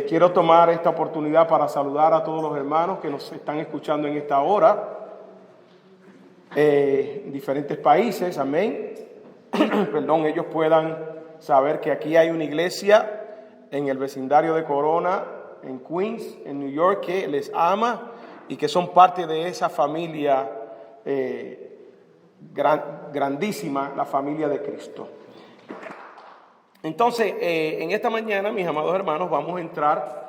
Quiero tomar esta oportunidad para saludar a todos los hermanos que nos están escuchando en esta hora, en diferentes países, amén. Perdón, ellos puedan saber que aquí hay una iglesia en el vecindario de Corona, en Queens, en New York, que les ama y que son parte de esa familia grandísima, la familia de Cristo. Entonces, en esta mañana, mis amados hermanos, vamos a entrar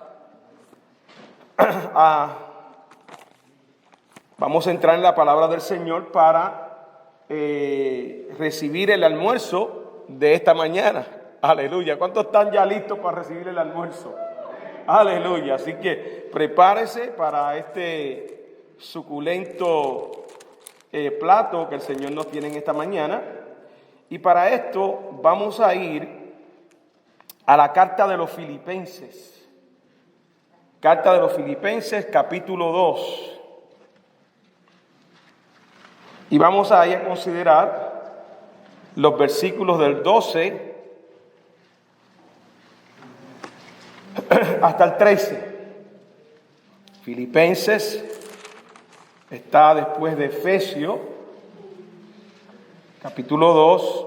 en la palabra del Señor para recibir el almuerzo de esta mañana. Aleluya. ¿Cuántos están ya listos para recibir el almuerzo? Aleluya. Así que prepárese para este suculento plato que el Señor nos tiene en esta mañana. Y para esto vamos a ir a la carta de los Filipenses. Carta de los Filipenses, capítulo 2. Y vamos a ir a considerar los versículos del 12 hasta el 13. Filipenses está después de Efesios, capítulo 2,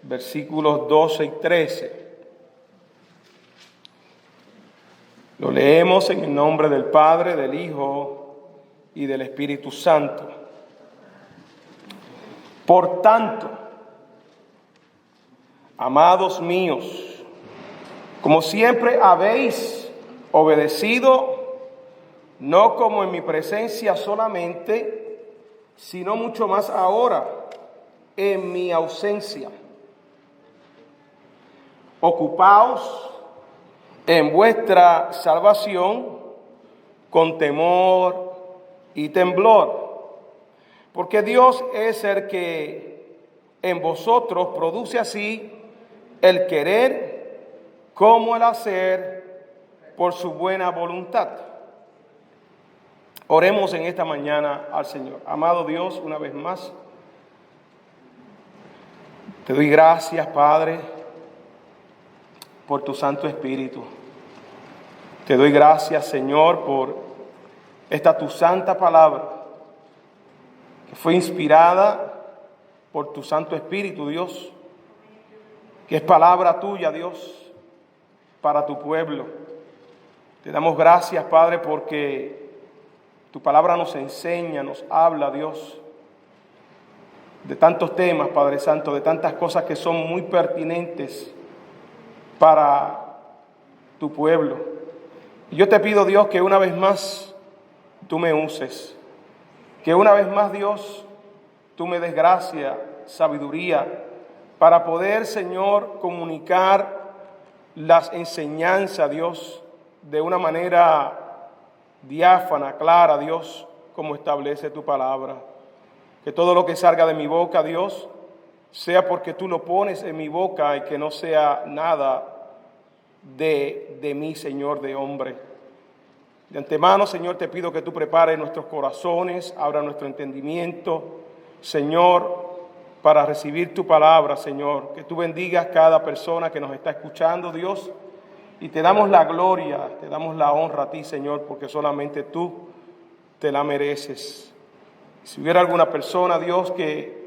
versículos 12 y 13. Lo leemos en el nombre del Padre, del Hijo y del Espíritu Santo. Por tanto, amados míos, como siempre habéis obedecido, no como en mi presencia solamente, sino mucho más ahora, en mi ausencia. Ocupaos en vuestra salvación con temor y temblor, porque Dios es el que en vosotros produce así el querer como el hacer por su buena voluntad. Oremos en esta mañana al Señor. Amado Dios, una vez más, te doy gracias, Padre, por tu Santo Espíritu. Te doy gracias, Señor, por esta tu santa palabra, que fue inspirada por tu Santo Espíritu, Dios, que es palabra tuya, Dios, para tu pueblo. Te damos gracias, Padre, porque tu palabra nos enseña, nos habla, Dios, de tantos temas, Padre Santo, de tantas cosas que son muy pertinentes para tu pueblo. Y yo te pido, Dios, que una vez más tú me uses, que una vez más, Dios, tú me des gracia, sabiduría, para poder, Señor, comunicar las enseñanzas, Dios, de una manera diáfana, clara, Dios, como establece tu palabra. Que todo lo que salga de mi boca, Dios, sea porque tú lo pones en mi boca y que no sea nada de mí, Señor, de hombre. De antemano, Señor, te pido que tú prepares nuestros corazones, abra nuestro entendimiento, Señor, para recibir tu palabra, Señor. Que tú bendigas cada persona que nos está escuchando, Dios, y te damos la gloria, te damos la honra a ti, Señor, porque solamente tú te la mereces. Si hubiera alguna persona, Dios, que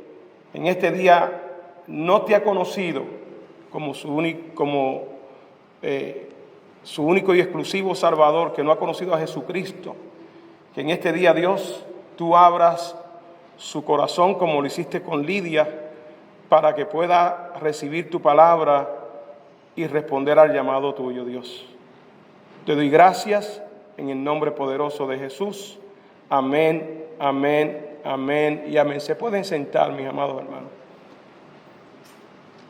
en este día no te ha conocido como su único y exclusivo Salvador, que no ha conocido a Jesucristo, que en este día, Dios, tú abras su corazón como lo hiciste con Lidia, para que pueda recibir tu palabra y responder al llamado tuyo, Dios. Te doy gracias en el nombre poderoso de Jesús. Amén, amén, amén y amén. Se pueden sentar, mis amados hermanos.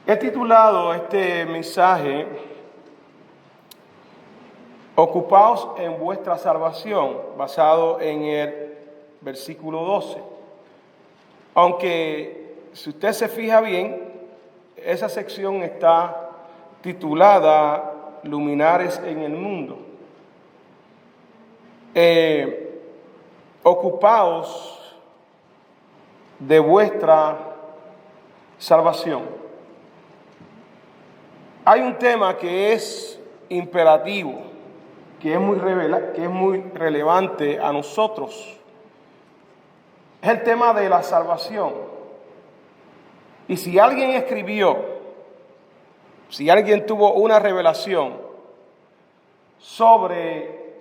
He titulado este mensaje: Ocupaos en vuestra salvación, basado en el versículo 12. Aunque, si usted se fija bien, esa sección está titulada Luminares en el mundo. Ocupaos de vuestra salvación. Hay un tema que es imperativo, que es muy relevante a nosotros. Es el tema de la salvación. Y si alguien si alguien tuvo una revelación sobre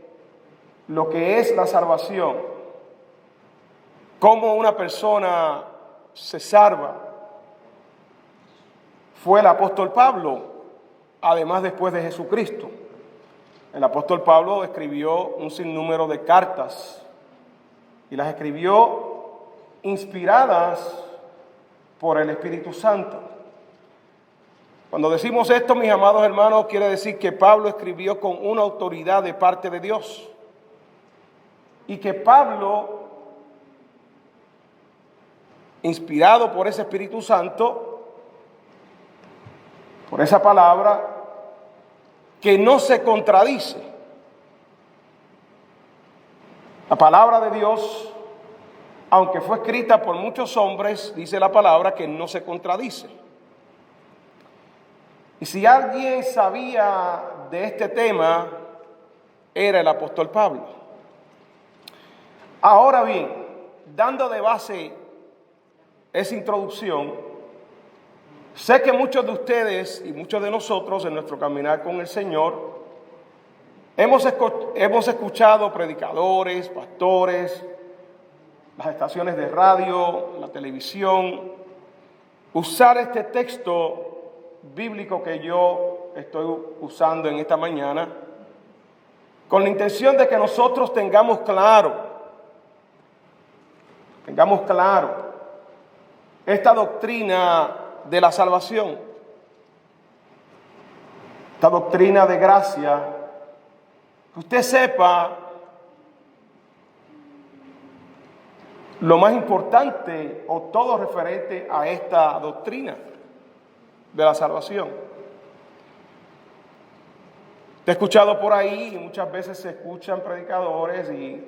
lo que es la salvación, cómo una persona se salva, fue el apóstol Pablo, además después de Jesucristo. El apóstol Pablo escribió un sinnúmero de cartas y las escribió inspiradas por el Espíritu Santo. Cuando decimos esto, mis amados hermanos, quiere decir que Pablo escribió con una autoridad de parte de Dios y que Pablo, inspirado por ese Espíritu Santo, por esa palabra, que no se contradice. La palabra de Dios, aunque fue escrita por muchos hombres, dice la palabra que no se contradice. Y si alguien sabía de este tema, era el apóstol Pablo. Ahora bien, dando de base esa introducción, sé que muchos de ustedes y muchos de nosotros en nuestro caminar con el Señor hemos escuchado predicadores, pastores, las estaciones de radio, la televisión, usar este texto bíblico que yo estoy usando en esta mañana, con la intención de que nosotros tengamos claro esta doctrina de la salvación, esta doctrina de gracia, que usted sepa lo más importante o todo referente a esta doctrina de la salvación. Te he escuchado por ahí y muchas veces se escuchan predicadores y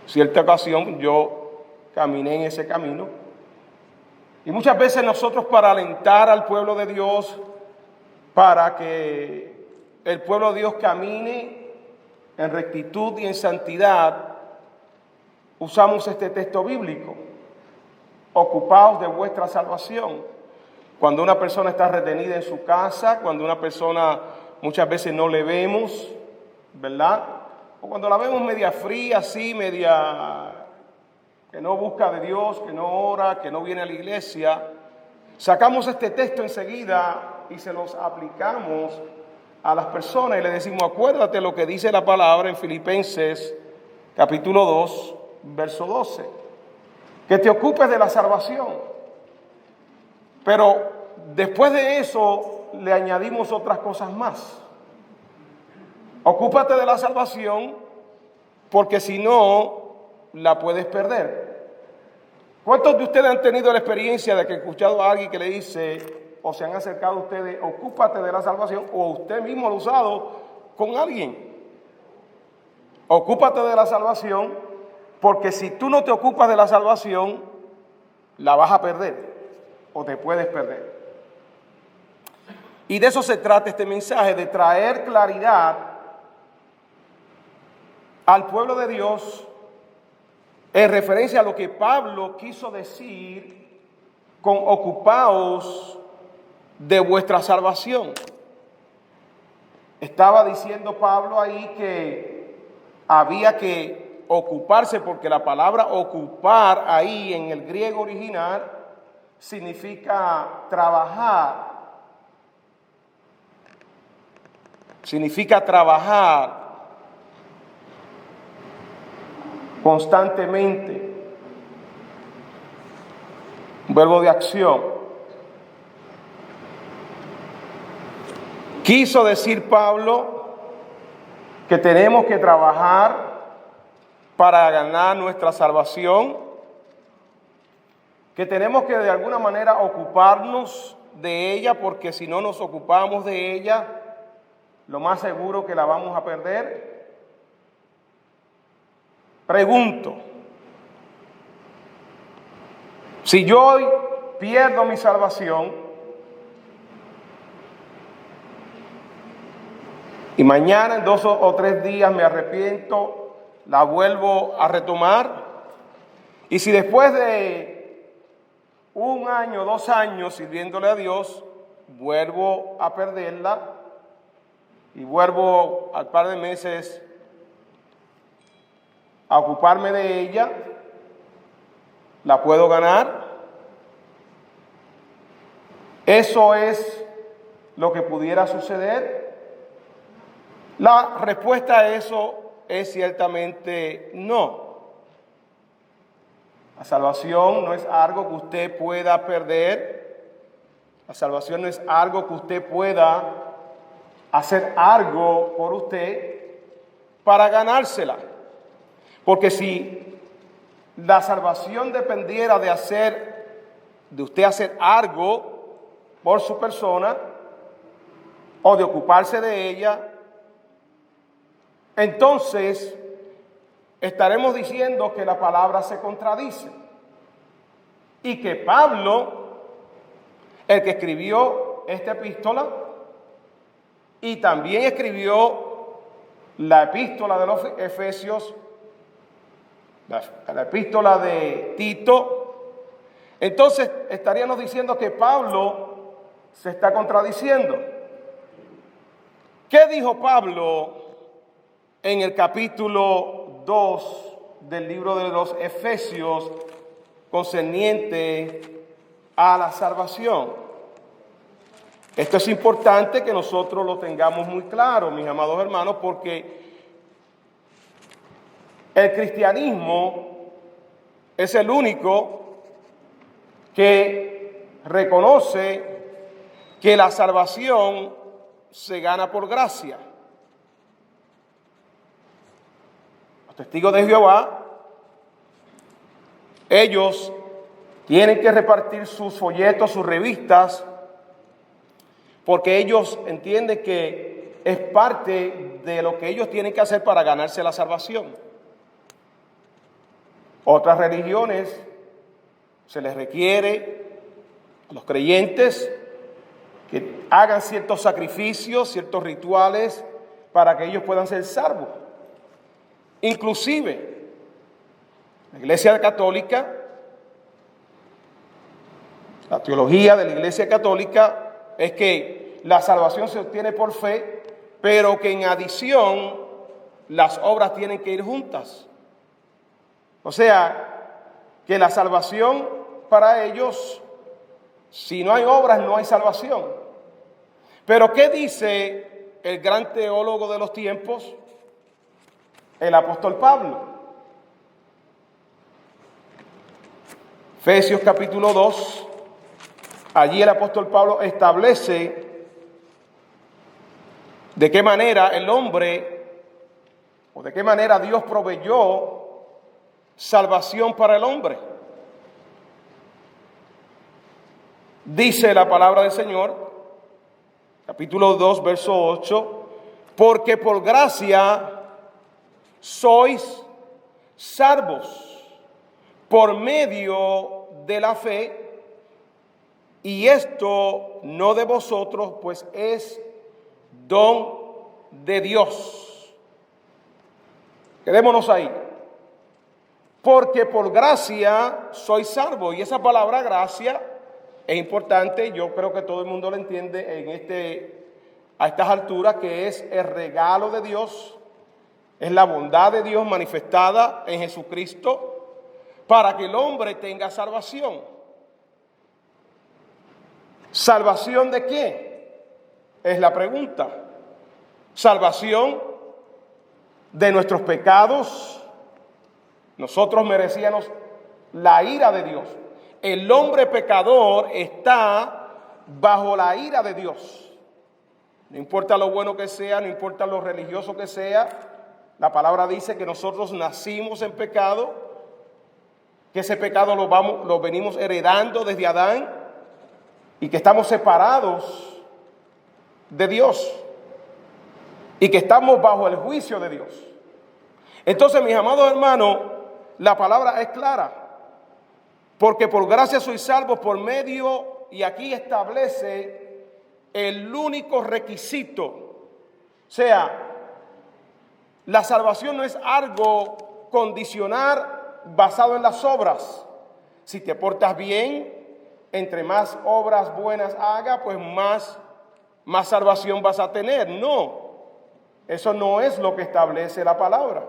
cierta ocasión yo caminé en ese camino. Y muchas veces nosotros, para alentar al pueblo de Dios, para que el pueblo de Dios camine en rectitud y en santidad, usamos este texto bíblico: ocupaos de vuestra salvación. Cuando una persona está retenida en su casa, cuando una persona muchas veces no le vemos, ¿verdad? O cuando la vemos media fría, así, media que no busca de Dios, que no ora, que no viene a la iglesia, sacamos este texto enseguida y se los aplicamos a las personas y le decimos: acuérdate lo que dice la palabra en Filipenses capítulo 2, verso 12, que te ocupes de la salvación. Pero después de eso le añadimos otras cosas más. Ocúpate de la salvación, porque si no, la puedes perder. ¿Cuántos de ustedes han tenido la experiencia de que han escuchado a alguien que le dice, o se han acercado a ustedes, ocúpate de la salvación, o usted mismo lo ha usado con alguien? Ocúpate de la salvación, porque si tú no te ocupas de la salvación, la vas a perder o te puedes perder. Y de eso se trata este mensaje, de traer claridad al pueblo de Dios en referencia a lo que Pablo quiso decir con ocupaos de vuestra salvación. Estaba diciendo Pablo ahí que había que ocuparse, porque la palabra ocupar ahí en el griego original significa trabajar. Significa trabajar constantemente. Un verbo de acción. Quiso decir Pablo que tenemos que trabajar para ganar nuestra salvación, que tenemos que de alguna manera ocuparnos de ella, porque si no nos ocupamos de ella, lo más seguro que la vamos a perder. Pregunto, si yo hoy pierdo mi salvación, y mañana en 2 o 3 días me arrepiento, la vuelvo a retomar, y si después de 1 año, 2 años sirviéndole a Dios, vuelvo a perderla y vuelvo al par de meses a ocuparme de ella, la puedo ganar. ¿Eso es lo que pudiera suceder? La respuesta a eso es ciertamente no. La salvación no es algo que usted pueda perder. La salvación no es algo que usted pueda hacer algo por usted para ganársela. Porque si la salvación dependiera de usted hacer algo por su persona o de ocuparse de ella, entonces estaremos diciendo que la palabra se contradice y que Pablo, el que escribió esta epístola y también escribió la epístola de los Efesios, la epístola de Tito, entonces estaríamos diciendo que Pablo se está contradiciendo. ¿Qué dijo Pablo en el capítulo 2 del libro de los Efesios concerniente a la salvación? Esto es importante que nosotros lo tengamos muy claro, mis amados hermanos, porque el cristianismo es el único que reconoce que la salvación se gana por gracia. Los testigos de Jehová, ellos tienen que repartir sus folletos, sus revistas, porque ellos entienden que es parte de lo que ellos tienen que hacer para ganarse la salvación. Otras religiones se les requiere a los creyentes que hagan ciertos sacrificios, ciertos rituales para que ellos puedan ser salvos. Inclusive, la Iglesia Católica, la teología de la Iglesia Católica es que la salvación se obtiene por fe, pero que en adición las obras tienen que ir juntas. O sea, que la salvación para ellos, si no hay obras, no hay salvación. Pero ¿qué dice el gran teólogo de los tiempos? El apóstol Pablo. Efesios capítulo 2, allí el apóstol Pablo establece de qué manera el hombre, o de qué manera Dios proveyó salvación para el hombre. Dice la palabra del Señor, capítulo 2, verso 8, porque por gracia sois salvos por medio de la fe, y esto no de vosotros, pues es don de Dios. Quedémonos ahí. Porque por gracia sois salvos. Y esa palabra gracia es importante, yo creo que todo el mundo lo entiende a estas alturas, que es el regalo de Dios, es la bondad de Dios manifestada en Jesucristo para que el hombre tenga salvación. ¿Salvación de qué? Es la pregunta. Salvación de nuestros pecados. Nosotros merecíamos la ira de Dios. El hombre pecador está bajo la ira de Dios. No importa lo bueno que sea, no importa lo religioso que sea, la palabra dice que nosotros nacimos en pecado, que ese pecado lo venimos heredando desde Adán y que estamos separados de Dios y que estamos bajo el juicio de Dios. Entonces, mis amados hermanos, la palabra es clara, porque por gracia sois salvos por medio, y aquí establece el único requisito O sea, la salvación no es algo condicional basado en las obras. Si te portas bien, entre más obras buenas hagas, pues más salvación vas a tener. No, eso no es lo que establece la palabra.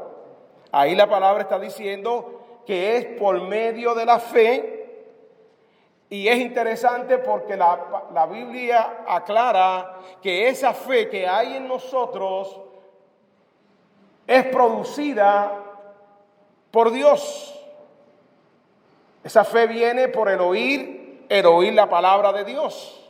Ahí la palabra está diciendo que es por medio de la fe. Y es interesante porque la Biblia aclara que esa fe que hay en nosotros es producida por Dios. Esa fe viene por el oír la palabra de Dios.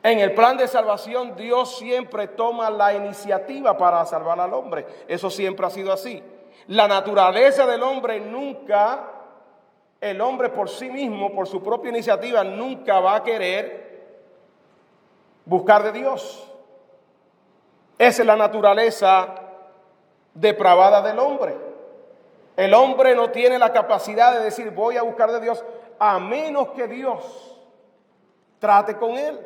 En el plan de salvación, Dios siempre toma la iniciativa para salvar al hombre. Eso siempre ha sido así. La naturaleza del hombre nunca, el hombre por sí mismo, por su propia iniciativa, nunca va a querer buscar de Dios. Esa es la naturaleza depravada del hombre. El hombre no tiene la capacidad de decir voy a buscar de Dios, a menos que Dios trate con él,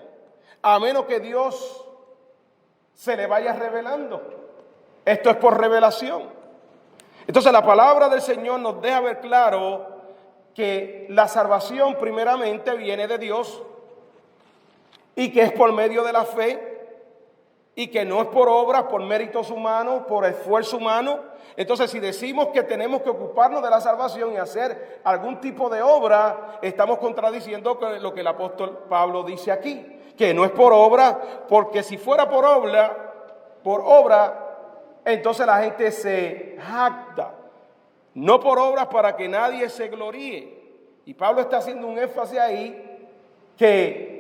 a menos que Dios se le vaya revelando. Esto es por revelación. Entonces la palabra del Señor nos deja ver claro que la salvación primeramente viene de Dios y que es por medio de la fe y que no es por obras, por méritos humanos, por esfuerzo humano. Entonces, si decimos que tenemos que ocuparnos de la salvación y hacer algún tipo de obra, estamos contradiciendo lo que el apóstol Pablo dice aquí, que no es por obra, porque si fuera por obra, entonces la gente se jacta, no por obras para que nadie se gloríe. Y Pablo está haciendo un énfasis ahí que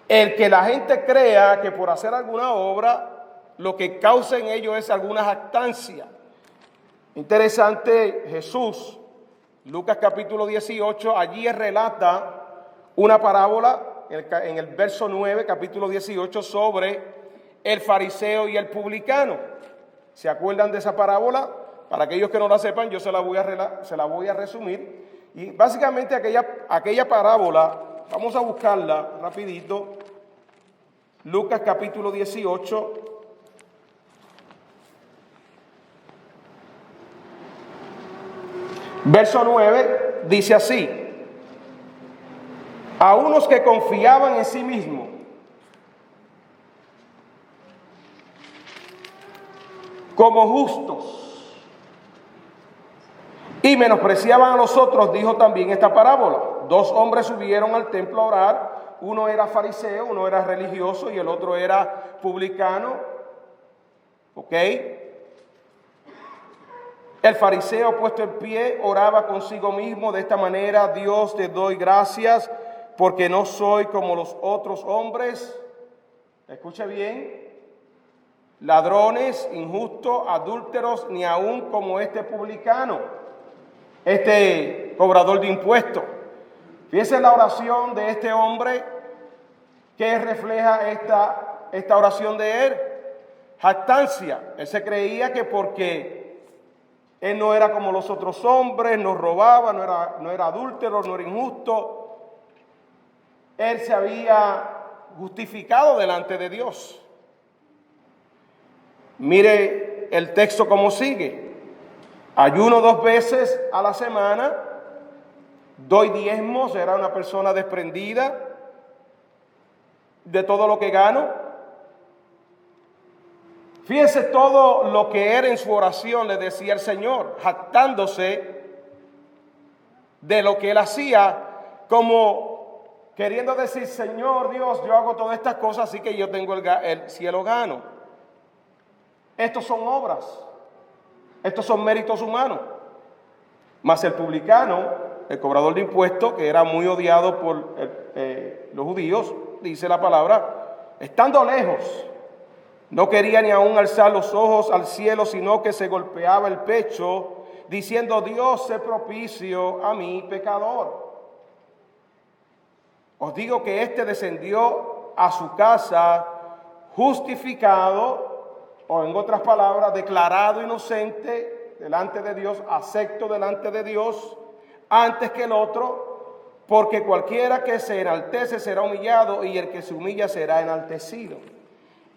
el que la gente crea que por hacer alguna obra, lo que causa en ellos es alguna jactancia. Interesante, Jesús, Lucas capítulo 18, allí relata una parábola en el verso 9, capítulo 18, sobre el fariseo y el publicano. ¿Se acuerdan de esa parábola? Para aquellos que no la sepan, yo se la voy a resumir. Y básicamente aquella parábola, vamos a buscarla rapidito. Lucas capítulo 18. Verso 9 dice así: a unos que confiaban en sí mismos, como justos, y menospreciaban a los otros, dijo también esta parábola. Dos hombres subieron al templo a orar. Uno era fariseo, uno era religioso y el otro era publicano. ¿Ok? El fariseo, puesto en pie, oraba consigo mismo de esta manera: Dios, te doy gracias porque no soy como los otros hombres. Escuche bien: ladrones, injustos, adúlteros, ni aun como este publicano, este cobrador de impuestos. Fíjense la oración de este hombre, que refleja esta oración de él: jactancia. Él se creía que porque él no era como los otros hombres, no robaba, no era adúltero, no era injusto, él se había justificado delante de Dios. Mire el texto como sigue: ayuno 2 veces a la semana, doy diezmos, era una persona desprendida de todo lo que gano. Fíjense todo lo que era en su oración, le decía el Señor, jactándose de lo que él hacía, como queriendo decir: Señor Dios, yo hago todas estas cosas, así que yo tengo el cielo gano. Estos son obras, estos son méritos humanos. Mas el publicano, el cobrador de impuestos, que era muy odiado por los judíos, dice la palabra, estando lejos, no quería ni aún alzar los ojos al cielo, sino que se golpeaba el pecho, diciendo: Dios, sé propicio a mí, pecador. Os digo que éste descendió a su casa justificado, o en otras palabras, declarado inocente delante de Dios, acepto delante de Dios, antes que el otro, porque cualquiera que se enaltece será humillado y el que se humilla será enaltecido.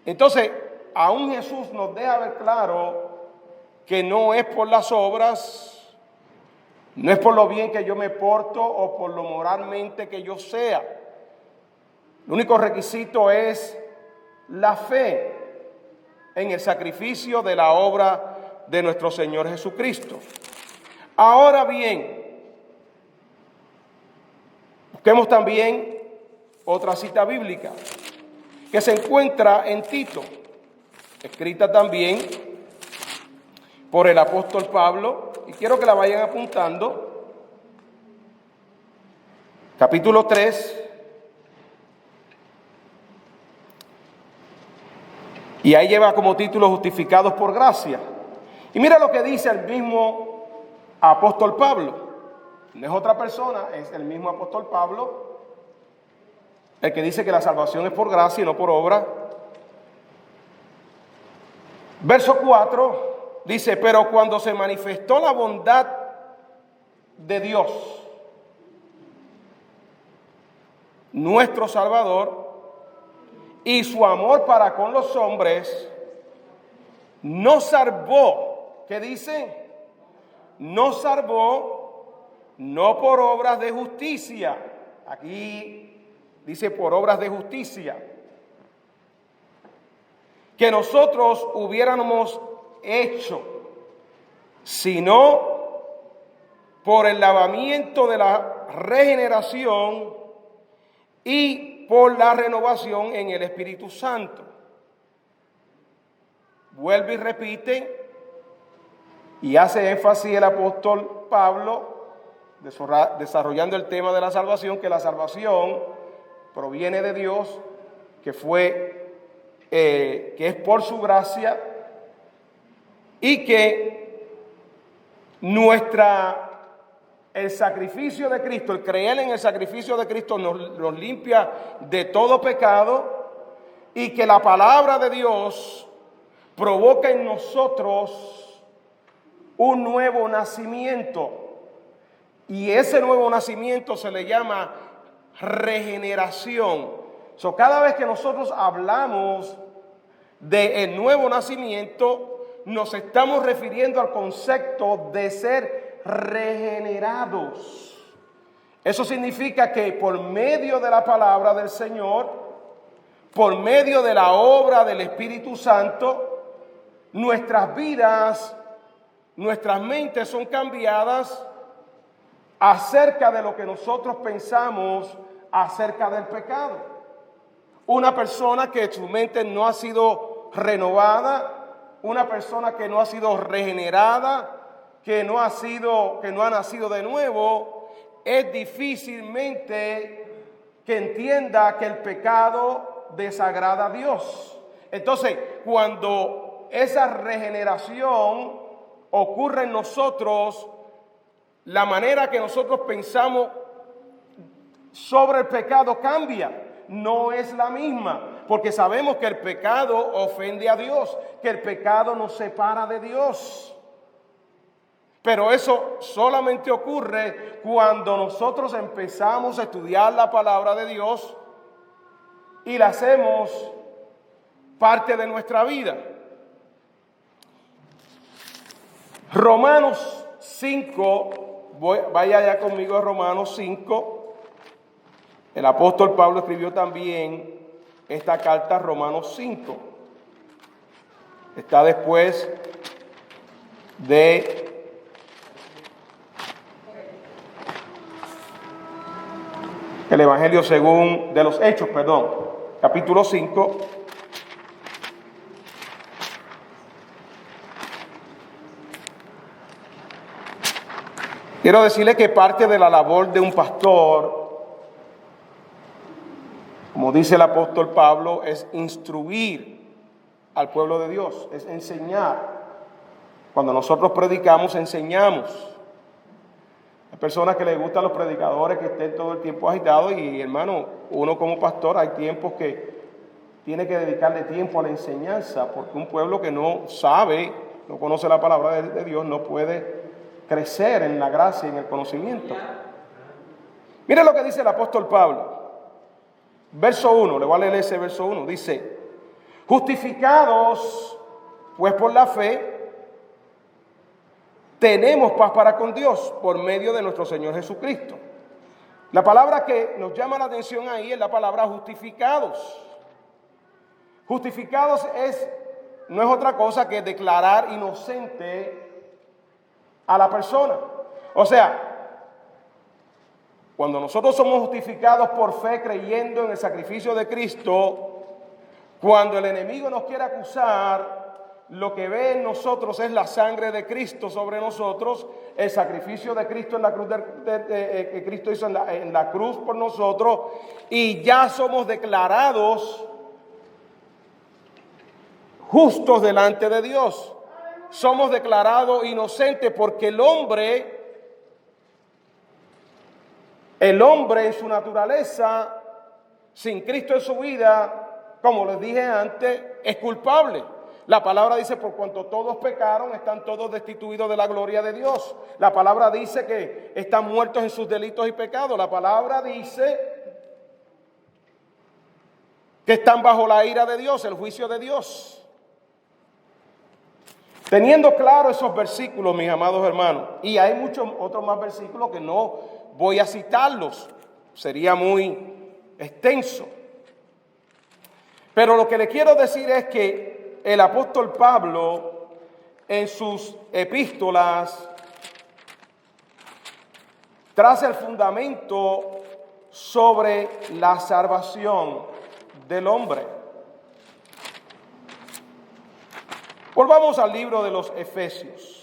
Entonces, aún Jesús nos deja ver claro que no es por las obras, no es por lo bien que yo me porto o por lo moralmente que yo sea. El único requisito es la fe en el sacrificio de la obra de nuestro Señor Jesucristo. Ahora bien, busquemos también otra cita bíblica que se encuentra en Tito, escrita también por el apóstol Pablo, y quiero que la vayan apuntando. Capítulo 3, y ahí lleva como título Justificados por gracia. Y mira lo que dice el mismo apóstol Pablo. No es otra persona, es el mismo apóstol Pablo, el que dice que la salvación es por gracia y no por obra. Verso 4 dice: pero cuando se manifestó la bondad de Dios, nuestro Salvador, y su amor para con los hombres, nos salvó. ¿Qué dice? Nos salvó no por obras de justicia. Aquí dice por obras de justicia que nosotros hubiéramos hecho, sino por el lavamiento de la regeneración y por la renovación en el Espíritu Santo. Vuelve y repite y hace énfasis el apóstol Pablo, desarrollando el tema de la salvación, que la salvación proviene de Dios, que es por su gracia, y que el sacrificio de Cristo, el creer en el sacrificio de Cristo nos limpia de todo pecado, y que la palabra de Dios provoca en nosotros un nuevo nacimiento, y ese nuevo nacimiento se le llama regeneración. Cada vez que nosotros hablamos del nuevo nacimiento, nos estamos refiriendo al concepto de ser regenerados. Eso significa que por medio de la palabra del Señor, por medio de la obra del Espíritu Santo, nuestras vidas, nuestras mentes son cambiadas acerca de lo que nosotros pensamos acerca del pecado. Una persona que su mente no ha sido renovada, una persona que no ha sido regenerada, que no ha nacido de nuevo, es difícilmente que entienda que el pecado desagrada a Dios. Entonces, cuando esa regeneración ocurre en nosotros, la manera que nosotros pensamos sobre el pecado cambia. No es la misma, porque sabemos que el pecado ofende a Dios, que el pecado nos separa de Dios. Pero eso solamente ocurre cuando nosotros empezamos a estudiar la palabra de Dios y la hacemos parte de nuestra vida. Romanos 5, vaya ya conmigo a Romanos 5. El apóstol Pablo escribió también esta carta, Romanos 5. Está después de el Evangelio de los Hechos, capítulo 5. Quiero decirle que parte de la labor de un pastor, como dice el apóstol Pablo, es instruir al pueblo de Dios, es enseñar. Cuando nosotros predicamos, enseñamos. Hay personas que les gustan los predicadores que estén todo el tiempo agitados, y hermano, uno como pastor hay tiempos que tiene que dedicarle tiempo a la enseñanza, porque un pueblo que no sabe, no conoce la palabra de Dios, no puede crecer en la gracia y en el conocimiento. Mire lo que dice el apóstol Pablo. Verso 1, le voy a leer ese verso 1. Dice: justificados pues por la fe, tenemos paz para con Dios por medio de nuestro Señor Jesucristo. La palabra que nos llama la atención ahí es la palabra justificados. Justificados no es otra cosa que declarar inocente a la persona. O sea, cuando nosotros somos justificados por fe creyendo en el sacrificio de Cristo, cuando el enemigo nos quiere acusar, lo que ve en nosotros es la sangre de Cristo sobre nosotros, el sacrificio de Cristo en la cruz que Cristo hizo en la cruz por nosotros, y ya somos declarados justos delante de Dios. Somos declarados inocentes porque el hombre en su naturaleza, sin Cristo en su vida, como les dije antes, es culpable. La palabra dice: por cuanto todos pecaron, están todos destituidos de la gloria de Dios. La palabra dice que están muertos en sus delitos y pecados. La palabra dice que están bajo la ira de Dios, el juicio de Dios. Teniendo claro esos versículos, mis amados hermanos, y hay muchos otros más versículos que no voy a citarlos, sería muy extenso. Pero lo que le quiero decir es que el apóstol Pablo, en sus epístolas, traza el fundamento sobre la salvación del hombre. Volvamos al libro de los Efesios.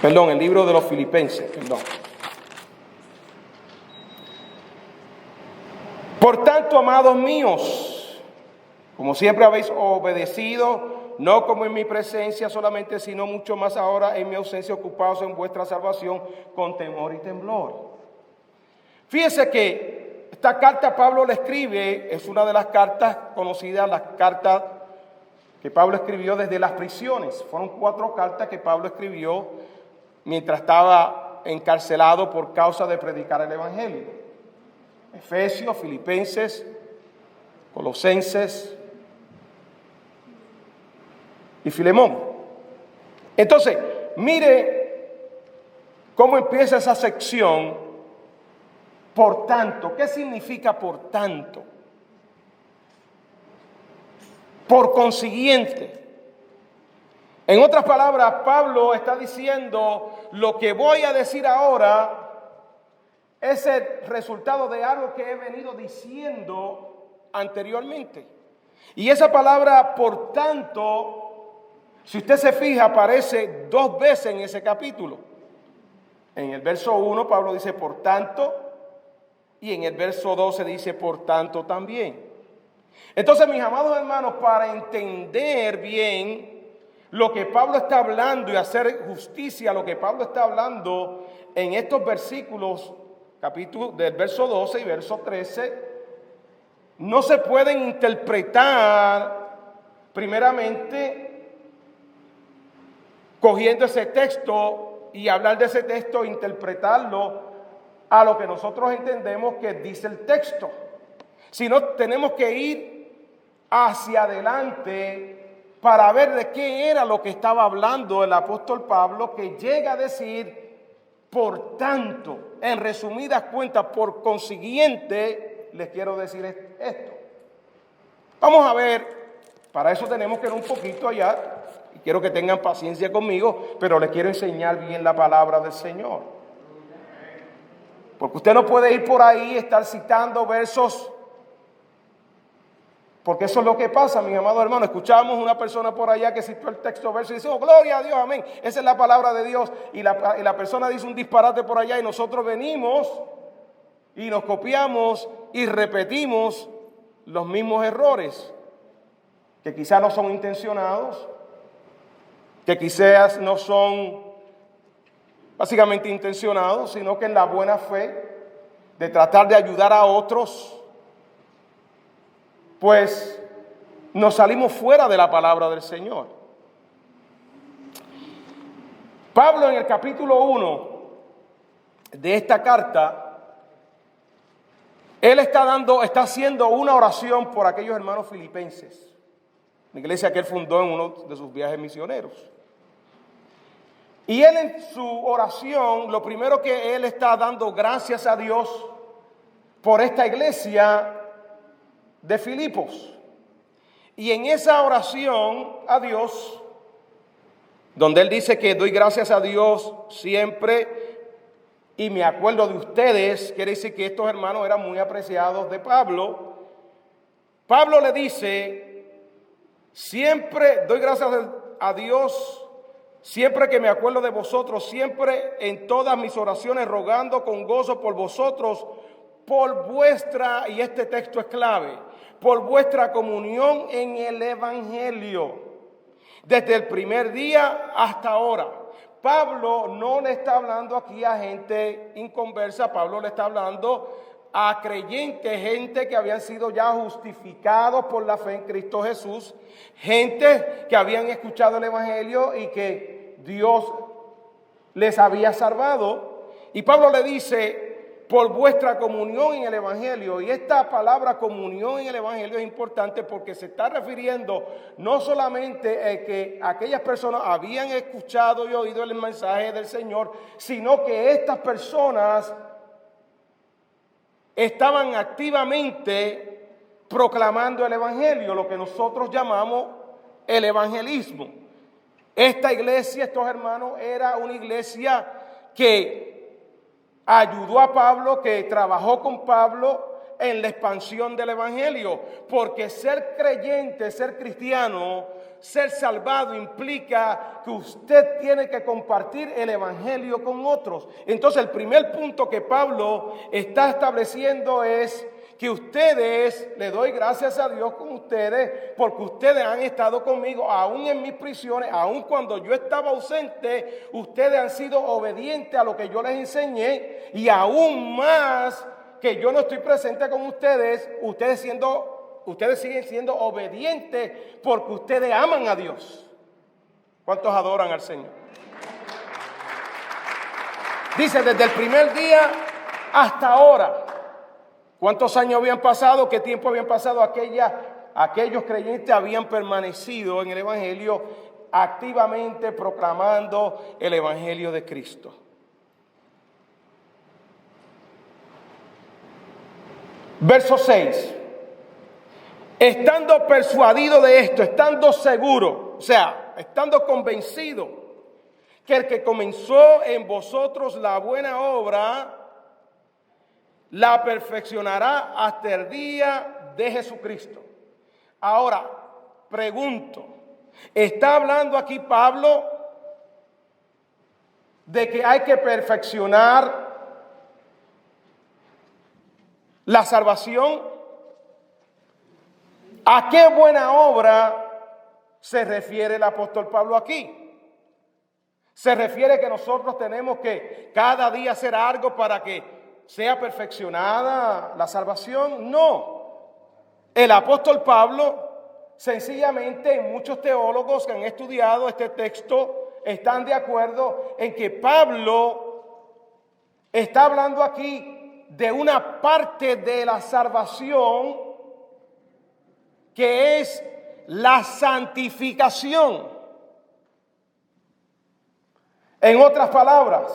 Perdón, el libro de los Filipenses, perdón. Por tanto, amados míos, como siempre habéis obedecido, no como en mi presencia solamente, sino mucho más ahora en mi ausencia, ocupados en vuestra salvación con temor y temblor. Fíjese que esta carta Pablo le escribe, es una de las cartas conocidas, las cartas que Pablo escribió desde las prisiones. Fueron 4 cartas que Pablo escribió mientras estaba encarcelado por causa de predicar el evangelio. Efesios, Filipenses, Colosenses y Filemón. Entonces, mire cómo empieza esa sección. Por tanto, ¿qué significa por tanto? Por consiguiente. En otras palabras, Pablo está diciendo: lo que voy a decir ahora es el resultado de algo que he venido diciendo anteriormente. Y esa palabra, por tanto, si usted se fija, aparece 2 veces en ese capítulo. En el verso 1 Pablo dice por tanto, y en el verso 12 dice por tanto también. Entonces, mis amados hermanos, para entender bien lo que Pablo está hablando y hacer justicia a lo que Pablo está hablando en estos versículos, capítulo del verso 12 y verso 13, no se pueden interpretar primeramente cogiendo ese texto y hablar de ese texto, interpretarlo a lo que nosotros entendemos que dice el texto, sino tenemos que ir hacia adelante para ver de qué era lo que estaba hablando el apóstol Pablo, que llega a decir por tanto, en resumidas cuentas, por consiguiente, les quiero decir esto. Vamos a ver, para eso tenemos que ir un poquito allá, y quiero que tengan paciencia conmigo, pero les quiero enseñar bien la palabra del Señor. Porque usted no puede ir por ahí, estar citando versos, porque eso es lo que pasa, mis amados hermanos. Escuchamos una persona por allá que citó el texto verso y dice: oh, gloria a Dios, amén. Esa es la palabra de Dios. Y la persona dice un disparate por allá y nosotros venimos y nos copiamos y repetimos los mismos errores, que quizás no son intencionados, que quizás no son básicamente intencionados, sino que en la buena fe de tratar de ayudar a otros, pues nos salimos fuera de la palabra del Señor. Pablo en el capítulo 1, de esta carta, él está haciendo una oración por aquellos hermanos filipenses, la iglesia que él fundó en uno de sus viajes misioneros. Y él en su oración, lo primero que él está dando gracias a Dios por esta iglesia de Filipos. Y en esa oración a Dios, donde él dice que doy gracias a Dios siempre y me acuerdo de ustedes, quiere decir que estos hermanos eran muy apreciados de Pablo. Pablo le dice, siempre doy gracias a Dios, siempre que me acuerdo de vosotros, siempre en todas mis oraciones rogando con gozo por vosotros, por vuestra, y este texto es clave, por vuestra comunión en el Evangelio, desde el primer día hasta ahora. Pablo no le está hablando aquí a gente inconversa, Pablo le está hablando a creyentes, gente que habían sido ya justificados por la fe en Cristo Jesús, gente que habían escuchado el Evangelio y que Dios les había salvado. Y Pablo le dice, por vuestra comunión en el Evangelio. Y esta palabra comunión en el Evangelio es importante porque se está refiriendo no solamente a que aquellas personas habían escuchado y oído el mensaje del Señor, sino que estas personas estaban activamente proclamando el Evangelio, lo que nosotros llamamos el evangelismo. Esta iglesia, estos hermanos, era una iglesia que ayudó a Pablo, que trabajó con Pablo en la expansión del Evangelio, porque ser creyente, ser cristiano, ser salvado implica que usted tiene que compartir el Evangelio con otros. Entonces el primer punto que Pablo está estableciendo es que ustedes, le doy gracias a Dios con ustedes, porque ustedes han estado conmigo, aún en mis prisiones, aún cuando yo estaba ausente, ustedes han sido obedientes a lo que yo les enseñé, y aún más que yo no estoy presente con ustedes, ustedes siguen siendo obedientes porque ustedes aman a Dios. ¿Cuántos adoran al Señor? Dice, desde el primer día hasta ahora. ¿Cuántos años habían pasado? ¿Qué tiempo habían pasado? Aquellos creyentes habían permanecido en el Evangelio, activamente proclamando el Evangelio de Cristo. Verso 6. Estando persuadido de esto, estando seguro, o sea, estando convencido que el que comenzó en vosotros la buena obra, la perfeccionará hasta el día de Jesucristo. Ahora, pregunto, ¿está hablando aquí Pablo de que hay que perfeccionar la salvación? ¿A qué buena obra se refiere el apóstol Pablo aquí? ¿Se refiere que nosotros tenemos que cada día hacer algo para que sea perfeccionada la salvación? No. El apóstol Pablo, sencillamente, muchos teólogos que han estudiado este texto están de acuerdo en que Pablo está hablando aquí de una parte de la salvación que es la santificación. En otras palabras,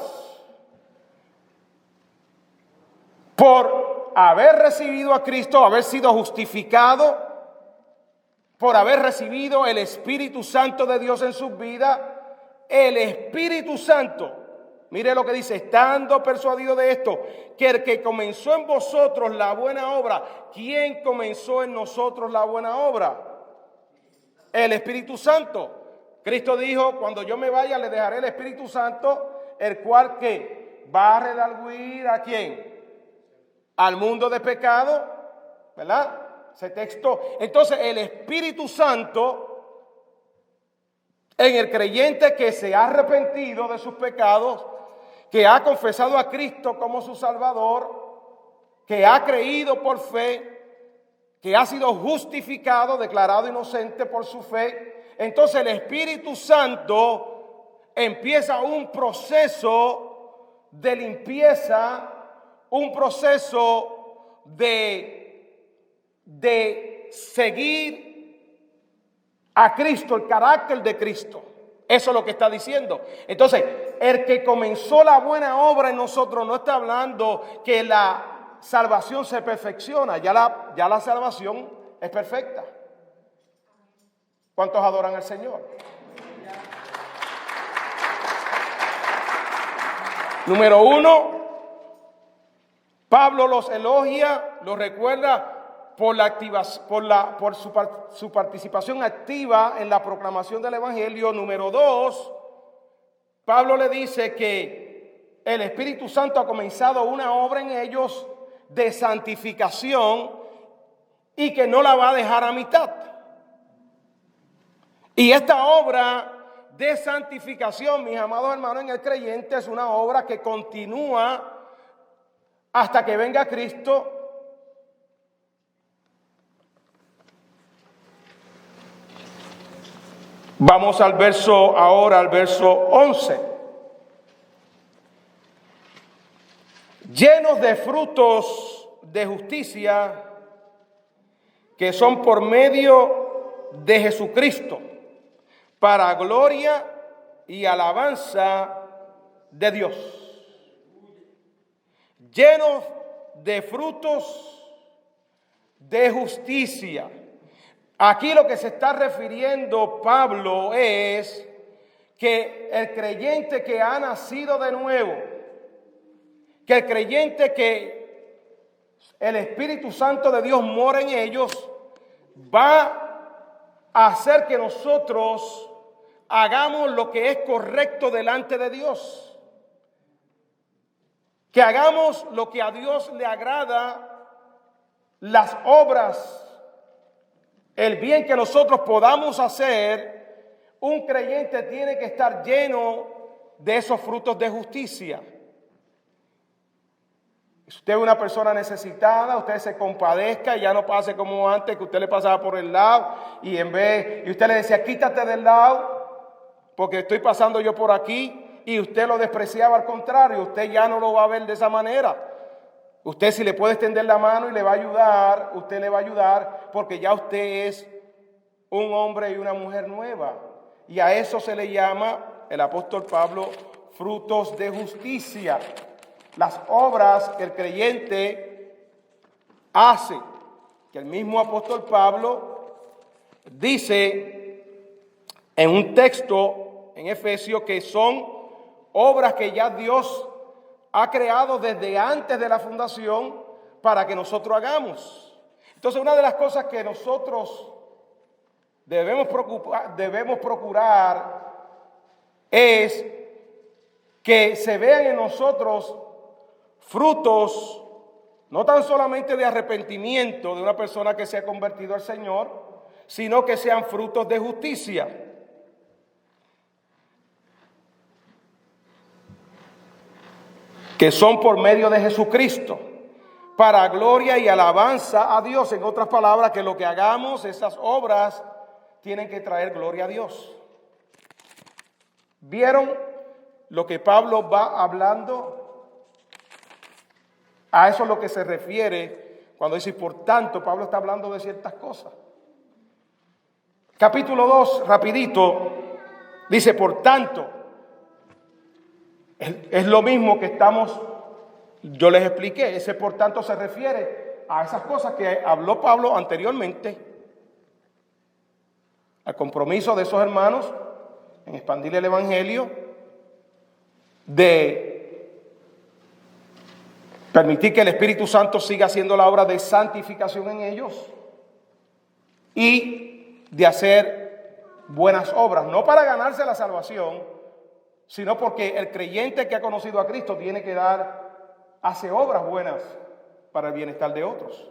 por haber recibido a Cristo, haber sido justificado, por haber recibido el Espíritu Santo de Dios en sus vidas, el Espíritu Santo, mire lo que dice, estando persuadido de esto, que el que comenzó en vosotros la buena obra, ¿quién comenzó en nosotros la buena obra? El Espíritu Santo. Cristo dijo, cuando yo me vaya le dejaré el Espíritu Santo, el cual que va a redarguir ¿a quién? Al mundo de pecado, ¿verdad? Ese texto. Entonces el Espíritu Santo en el creyente que se ha arrepentido de sus pecados, que ha confesado a Cristo como su Salvador, que ha creído por fe, que ha sido justificado, declarado inocente por su fe. Entonces el Espíritu Santo empieza un proceso de limpieza, un proceso de seguir a Cristo, el carácter de Cristo. Eso es lo que está diciendo. Entonces, el que comenzó la buena obra en nosotros no está hablando que la salvación se perfecciona. Ya la salvación es perfecta. ¿Cuántos adoran al Señor? Número 1, Pablo los elogia, los recuerda por su participación activa en la proclamación del Evangelio. Número 2, Pablo le dice que el Espíritu Santo ha comenzado una obra en ellos de santificación y que no la va a dejar a mitad. Y esta obra de santificación, mis amados hermanos, en el creyente es una obra que continúa hasta que venga Cristo. Vamos al verso 11. Llenos de frutos de justicia que son por medio de Jesucristo, para gloria y alabanza de Dios. Llenos de frutos de justicia. Aquí lo que se está refiriendo Pablo es que el creyente que ha nacido de nuevo, que el creyente que el Espíritu Santo de Dios mora en ellos, va a hacer que nosotros hagamos lo que es correcto delante de Dios. Que hagamos lo que a Dios le agrada, las obras, el bien que nosotros podamos hacer. Un creyente tiene que estar lleno de esos frutos de justicia. Si usted es una persona necesitada, usted se compadezca y ya no pase como antes, que usted le pasaba por el lado y usted le decía, quítate del lado porque estoy pasando yo por aquí, y usted lo despreciaba. Al contrario, usted ya no lo va a ver de esa manera. Usted, si le puede extender la mano y le va a ayudar, usted le va a ayudar, porque ya usted es un hombre y una mujer nueva. Y a eso se le llama, el apóstol Pablo, frutos de justicia. Las obras que el creyente hace, que el mismo apóstol Pablo dice en un texto en Efesios que son obras que ya Dios ha creado desde antes de la fundación para que nosotros hagamos. Entonces, una de las cosas que nosotros debemos procurar es que se vean en nosotros frutos, no tan solamente de arrepentimiento de una persona que se ha convertido al Señor, sino que sean frutos de justicia. Que son por medio de Jesucristo, para gloria y alabanza a Dios. En otras palabras, que lo que hagamos, esas obras, tienen que traer gloria a Dios. ¿Vieron lo que Pablo va hablando? A eso es lo que se refiere cuando dice, por tanto. Pablo está hablando de ciertas cosas. Capítulo 2, rapidito, dice, por tanto. Es lo mismo que yo les expliqué. Ese por tanto se refiere a esas cosas que habló Pablo anteriormente, al compromiso de esos hermanos en expandir el Evangelio, de permitir que el Espíritu Santo siga haciendo la obra de santificación en ellos y de hacer buenas obras, no para ganarse la salvación, sino porque el creyente que ha conocido a Cristo tiene que hace obras buenas para el bienestar de otros.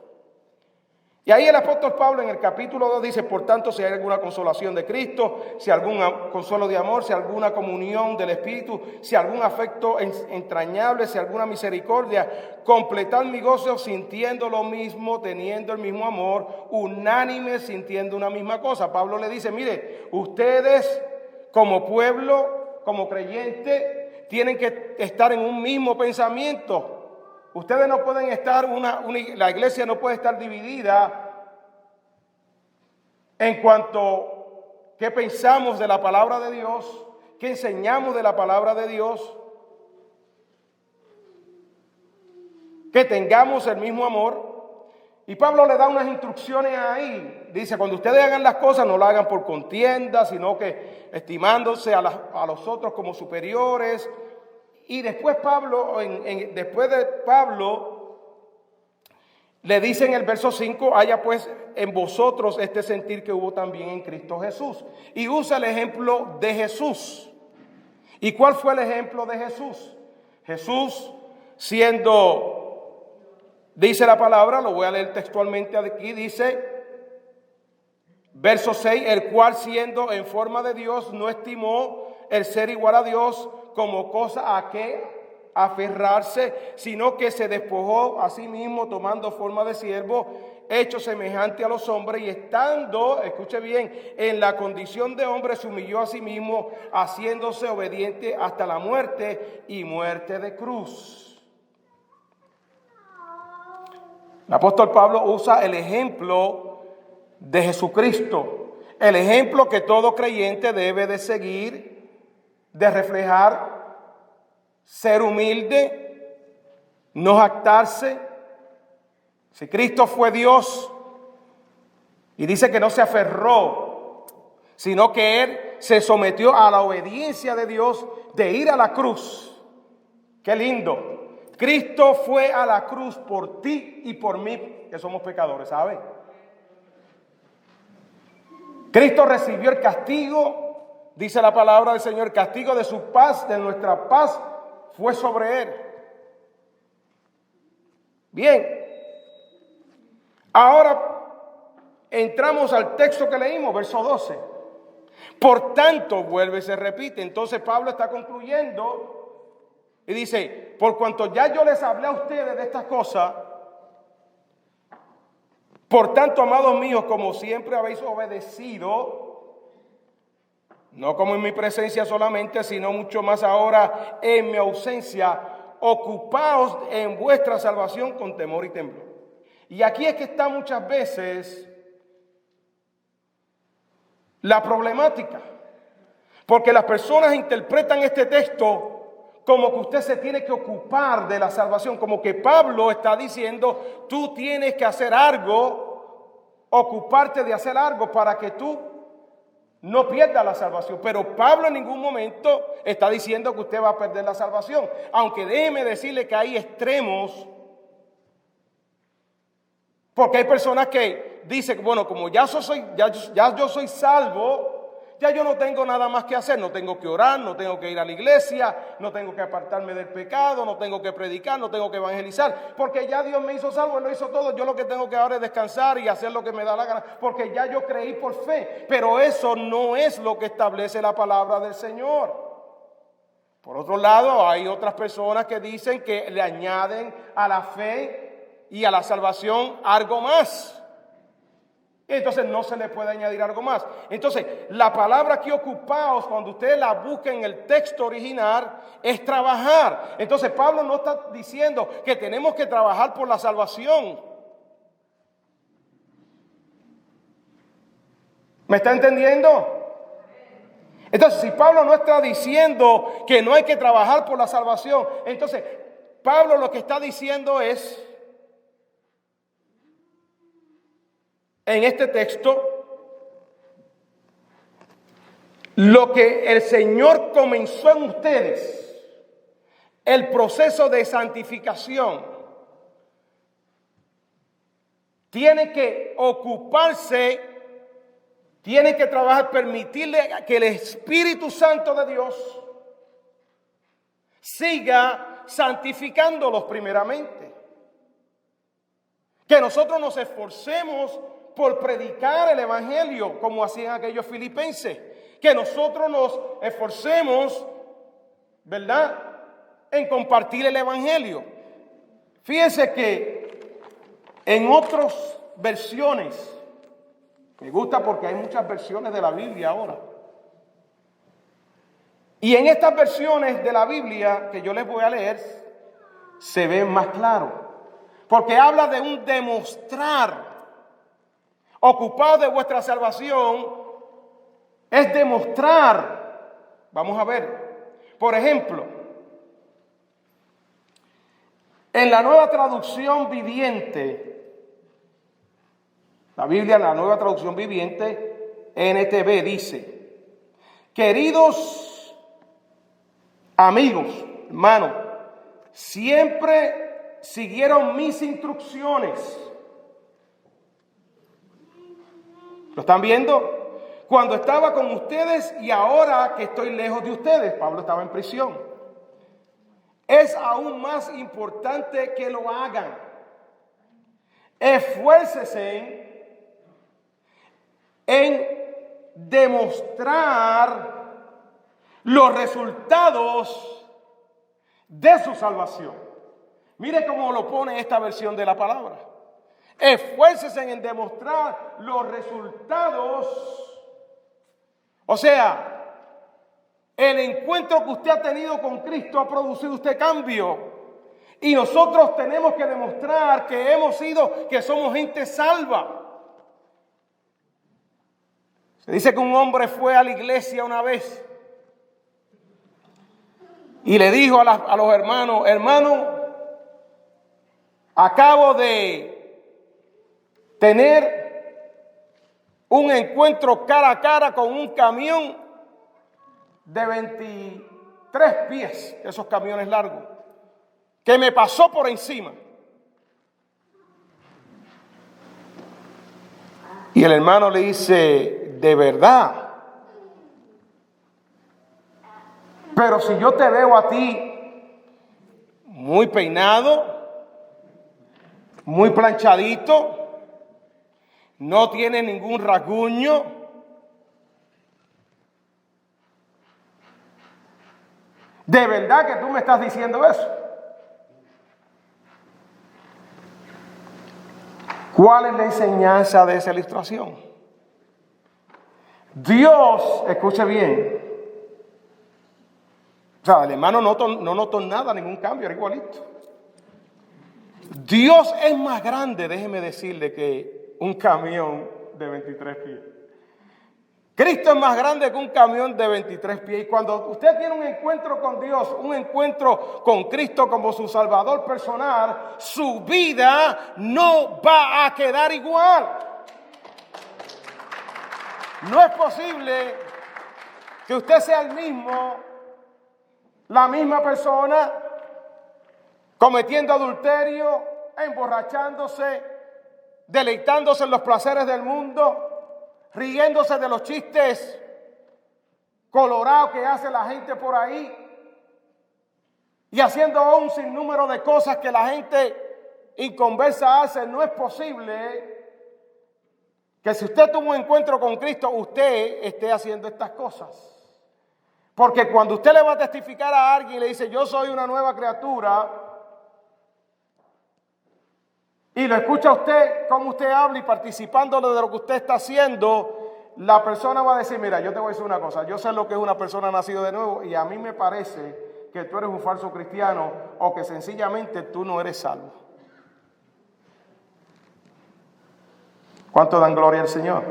Y ahí el apóstol Pablo en el capítulo 2 dice, por tanto, si hay alguna consolación de Cristo, si algún consuelo de amor, si alguna comunión del Espíritu, si algún afecto entrañable, si alguna misericordia, completad mi gozo sintiendo lo mismo, teniendo el mismo amor, unánime, sintiendo una misma cosa. Pablo le dice, mire, ustedes como pueblo, como creyente, tienen que estar en un mismo pensamiento. Ustedes no pueden estar, la iglesia no puede estar dividida en cuanto a qué pensamos de la palabra de Dios, qué enseñamos de la palabra de Dios, que tengamos el mismo amor. Y Pablo le da unas instrucciones ahí. Dice, cuando ustedes hagan las cosas, no las hagan por contienda, sino que estimándose a los otros como superiores. Y después Pablo, después de Pablo, le dice en el verso 5, haya pues en vosotros este sentir que hubo también en Cristo Jesús. Y usa el ejemplo de Jesús. ¿Y cuál fue el ejemplo de Jesús? Jesús siendo... Dice la palabra, lo voy a leer textualmente aquí, dice, verso 6, el cual siendo en forma de Dios no estimó el ser igual a Dios como cosa a que aferrarse, sino que se despojó a sí mismo tomando forma de siervo, hecho semejante a los hombres y estando, escuche bien, en la condición de hombre se humilló a sí mismo, haciéndose obediente hasta la muerte y muerte de cruz. El apóstol Pablo usa el ejemplo de Jesucristo, el ejemplo que todo creyente debe de seguir, de reflejar, ser humilde, no jactarse. Si Cristo fue Dios y dice que no se aferró, sino que Él se sometió a la obediencia de Dios de ir a la cruz. ¡Qué lindo! Cristo fue a la cruz por ti y por mí, que somos pecadores, ¿sabe? Cristo recibió el castigo, dice la palabra del Señor, el castigo de su paz, de nuestra paz, fue sobre Él. Bien, ahora entramos al texto que leímos, verso 12. Por tanto, vuelve y se repite. Entonces Pablo está concluyendo y dice, por cuanto ya yo les hablé a ustedes de estas cosas, por tanto, amados míos, como siempre habéis obedecido, no como en mi presencia solamente, sino mucho más ahora en mi ausencia, ocupaos en vuestra salvación con temor y temblor. Y aquí es que está muchas veces la problemática, porque las personas interpretan este texto como que usted se tiene que ocupar de la salvación, como que Pablo está diciendo, tú tienes que hacer algo, ocuparte de hacer algo para que tú no pierdas la salvación. Pero Pablo en ningún momento está diciendo que usted va a perder la salvación, aunque déjeme decirle que hay extremos, porque hay personas que dicen, bueno, como ya yo soy salvo, ya yo no tengo nada más que hacer, no tengo que orar, no tengo que ir a la iglesia, no tengo que apartarme del pecado, no tengo que predicar, no tengo que evangelizar, porque ya Dios me hizo salvo, Él lo hizo todo, yo lo que tengo que ahora es descansar y hacer lo que me da la gana, porque ya yo creí por fe, pero eso no es lo que establece la palabra del Señor. Por otro lado, hay otras personas que dicen que le añaden a la fe y a la salvación algo más. Entonces no se le puede añadir algo más. Entonces la palabra que ocupaos, cuando ustedes la busquen en el texto original, es trabajar. Entonces Pablo no está diciendo que tenemos que trabajar por la salvación. ¿Me está entendiendo? Entonces si Pablo no está diciendo que no hay que trabajar por la salvación, entonces Pablo lo que está diciendo es, en este texto, lo que el Señor comenzó en ustedes, el proceso de santificación, tiene que ocuparse, tiene que trabajar, permitirle que el Espíritu Santo de Dios siga santificándolos primeramente. Que nosotros nos esforcemos por predicar el evangelio como hacían aquellos filipenses, que nosotros nos esforcemos, ¿verdad?, en compartir el evangelio. Fíjense que en otras versiones, me gusta porque hay muchas versiones de la Biblia ahora, Y en estas versiones de la Biblia que yo les voy a leer, se ve más claro. Porque habla de un demostrar. Ocupado de vuestra salvación es demostrar. Vamos a ver. Por ejemplo, en la Nueva Traducción Viviente, la Biblia, la Nueva Traducción Viviente, NTV dice: queridos amigos, hermanos, siempre siguieron mis instrucciones. ¿Lo están viendo? Cuando estaba con ustedes y ahora que estoy lejos de ustedes. Pablo estaba en prisión. Es aún más importante que lo hagan. Esfuércense en demostrar los resultados de su salvación. Mire cómo lo pone esta versión de la palabra. Esfuércense en demostrar los resultados. O sea, el encuentro que usted ha tenido con Cristo ha producido usted cambio. Y nosotros tenemos que demostrar que somos gente salva. Se dice que un hombre fue a la iglesia una vez y le dijo a los hermanos: hermano, acabo de tener un encuentro cara a cara con un camión de 23 pies, esos camiones largos, que me pasó por encima. Y el hermano le dice: ¿de verdad? Pero si yo te veo a ti muy peinado, muy planchadito, no tiene ningún rasguño, ¿de verdad que tú me estás diciendo eso? ¿Cuál es la enseñanza de esa ilustración? Dios, escuche bien, o sea, el hermano no notó nada, ningún cambio, era igualito. Dios es más grande, déjeme decirle, que un camión de 23 pies. Cristo es más grande que un camión de 23 pies. Y cuando usted tiene un encuentro con Dios, un encuentro con Cristo como su Salvador personal, su vida no va a quedar igual. No es posible que usted sea el mismo, la misma persona, cometiendo adulterio, emborrachándose, deleitándose en los placeres del mundo, riéndose de los chistes colorados que hace la gente por ahí y haciendo un sinnúmero de cosas que la gente inconversa hace. No es posible que si usted tuvo un encuentro con Cristo, usted esté haciendo estas cosas. Porque cuando usted le va a testificar a alguien y le dice: yo soy una nueva criatura, y lo escucha usted, cómo usted habla y participándole de lo que usted está haciendo, la persona va a decir: mira, yo te voy a decir una cosa, yo sé lo que es una persona nacida de nuevo y a mí me parece que tú eres un falso cristiano o que sencillamente tú no eres salvo. ¿Cuánto dan gloria al Señor?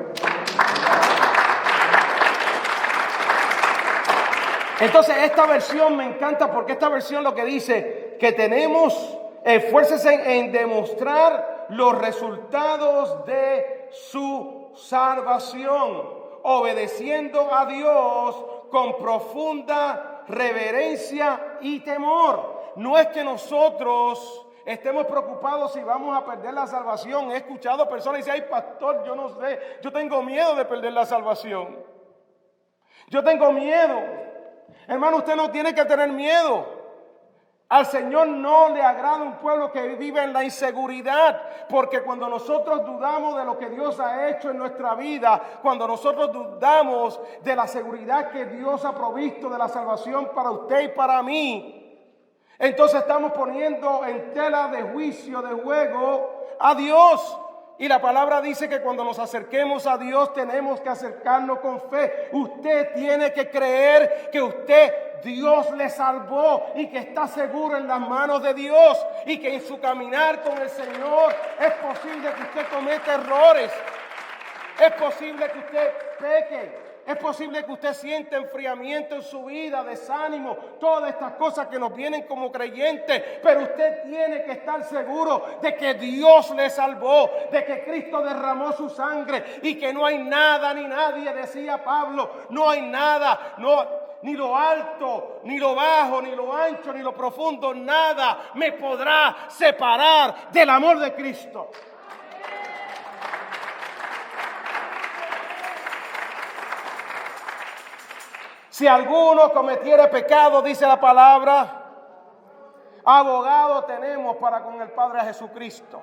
Entonces esta versión me encanta porque esta versión lo que dice que tenemos, esfuércense en demostrar los resultados de su salvación, obedeciendo a Dios con profunda reverencia y temor. No es que nosotros estemos preocupados si vamos a perder la salvación. He escuchado personas que dicen: ay, pastor, yo no sé, yo tengo miedo de perder la salvación. Yo tengo miedo. Hermano, usted no tiene que tener miedo. Al Señor no le agrada un pueblo que vive en la inseguridad, porque cuando nosotros dudamos de lo que Dios ha hecho en nuestra vida, cuando nosotros dudamos de la seguridad que Dios ha provisto de la salvación para usted y para mí, entonces estamos poniendo en tela de juicio, de juego a Dios, Y la palabra dice que cuando nos acerquemos a Dios tenemos que acercarnos con fe. Usted tiene que creer que Dios le salvó y que está seguro en las manos de Dios y que en su caminar con el Señor es posible que usted cometa errores. Es posible que usted peque. Es posible que usted sienta enfriamiento en su vida, desánimo, todas estas cosas que nos vienen como creyentes. Pero usted tiene que estar seguro de que Dios le salvó, de que Cristo derramó su sangre y que no hay nada ni nadie, decía Pablo, no hay nada, ni lo alto, ni lo bajo, ni lo ancho, ni lo profundo, nada me podrá separar del amor de Cristo. Si alguno cometiere pecado, dice la palabra, abogado tenemos para con el Padre, a Jesucristo.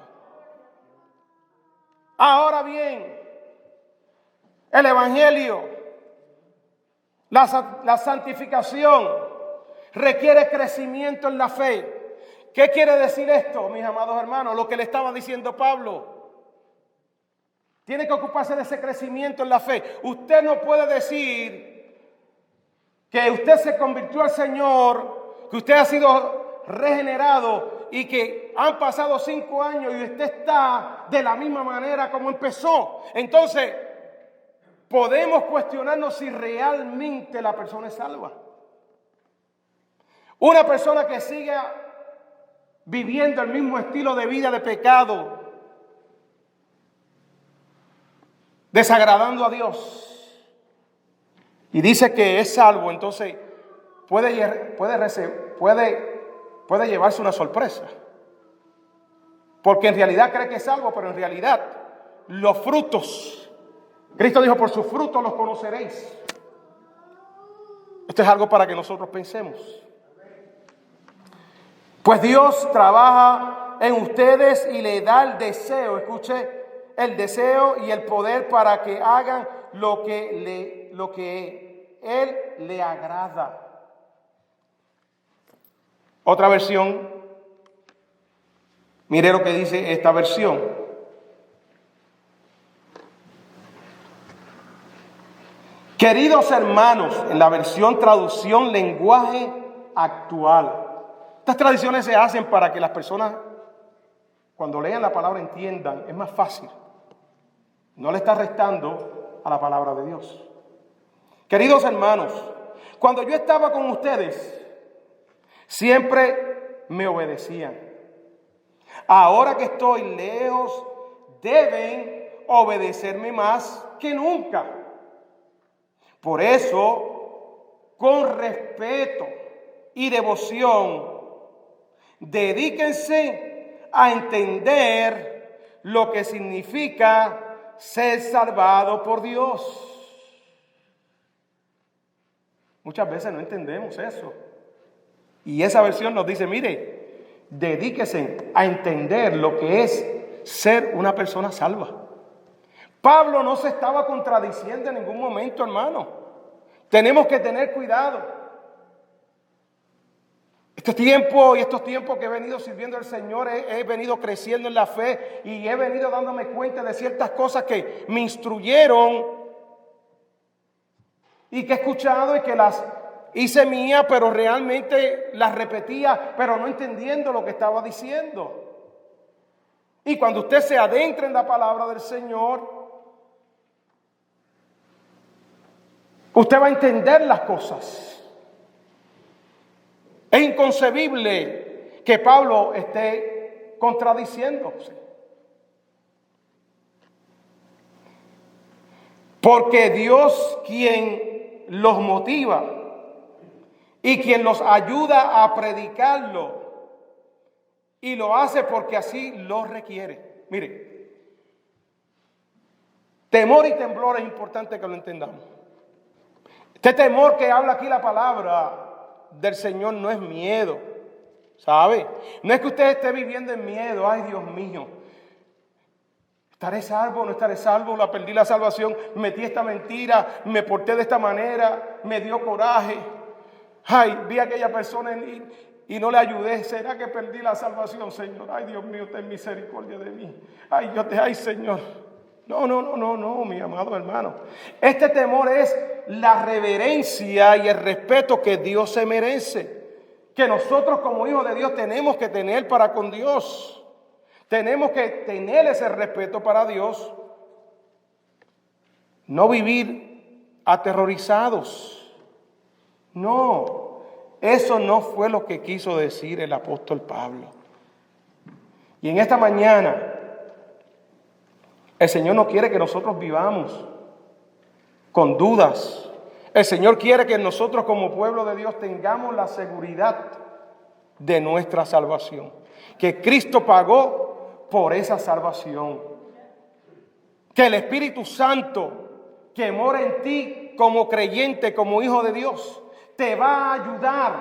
Ahora bien, el Evangelio, la santificación requiere crecimiento en la fe. ¿Qué quiere decir esto, mis amados hermanos? Lo que le estaba diciendo Pablo. Tiene que ocuparse de ese crecimiento en la fe. Usted no puede decir que usted se convirtió al Señor, que usted ha sido regenerado y que han pasado 5 años y usted está de la misma manera como empezó. Entonces, podemos cuestionarnos si realmente la persona es salva. Una persona que siga viviendo el mismo estilo de vida de pecado, desagradando a Dios, y dice que es salvo, entonces puede llevarse una sorpresa. Porque en realidad cree que es salvo, pero en realidad los frutos, Cristo dijo, por sus frutos los conoceréis. Esto es algo para que nosotros pensemos. Pues Dios trabaja en ustedes y le da el deseo, escuche, el deseo y el poder para que hagan lo que Él le agrada. Otra versión, mire lo que dice esta versión. Queridos hermanos, en la versión traducción lenguaje actual. Estas tradiciones se hacen para que las personas, cuando lean la palabra, entiendan. Es más fácil. No le está restando a la palabra de Dios. Queridos hermanos, cuando yo estaba con ustedes, siempre me obedecían. Ahora que estoy lejos, deben obedecerme más que nunca. Por eso, con respeto y devoción, dedíquense a entender lo que significa ser salvado por Dios. Muchas veces no entendemos eso. Y esa versión nos dice, mire, dedíquese a entender lo que es ser una persona salva. Pablo no se estaba contradiciendo en ningún momento, hermano. Tenemos que tener cuidado. Estos tiempos que he venido sirviendo al Señor, he venido creciendo en la fe y he venido dándome cuenta de ciertas cosas que me instruyeron y que he escuchado y que las hice mía, pero realmente las repetía, pero no entendiendo lo que estaba diciendo. Y cuando usted se adentra en la palabra del Señor, usted va a entender las cosas. Es inconcebible que Pablo esté contradiciéndose. Porque Dios, quien los motiva y quien los ayuda a predicarlo, y lo hace porque así lo requiere. Mire, temor y temblor es importante que lo entendamos. Este temor que habla aquí la palabra del Señor no es miedo, ¿sabe? No es que usted esté viviendo en miedo. Ay, Dios mío, ¿estaré salvo? ¿No estaré salvo? ¿La perdí la salvación? ¿Metí esta mentira? ¿Me porté de esta manera? ¿Me dio coraje? Ay, vi a aquella persona y no le ayudé, ¿será que perdí la salvación, Señor? Ay, Dios mío, ten misericordia de mí. Ay, Señor. No, mi amado hermano. Este temor es la reverencia y el respeto que Dios se merece, que nosotros como hijos de Dios tenemos que tener para con Dios. Tenemos que tener ese respeto para Dios. No vivir aterrorizados. No, eso no fue lo que quiso decir el apóstol Pablo. Y en esta mañana, el Señor no quiere que nosotros vivamos con dudas. El Señor quiere que nosotros como pueblo de Dios tengamos la seguridad de nuestra salvación. Que Cristo pagó por esa salvación. Que el Espíritu Santo que mora en ti como creyente, como hijo de Dios, te va a ayudar.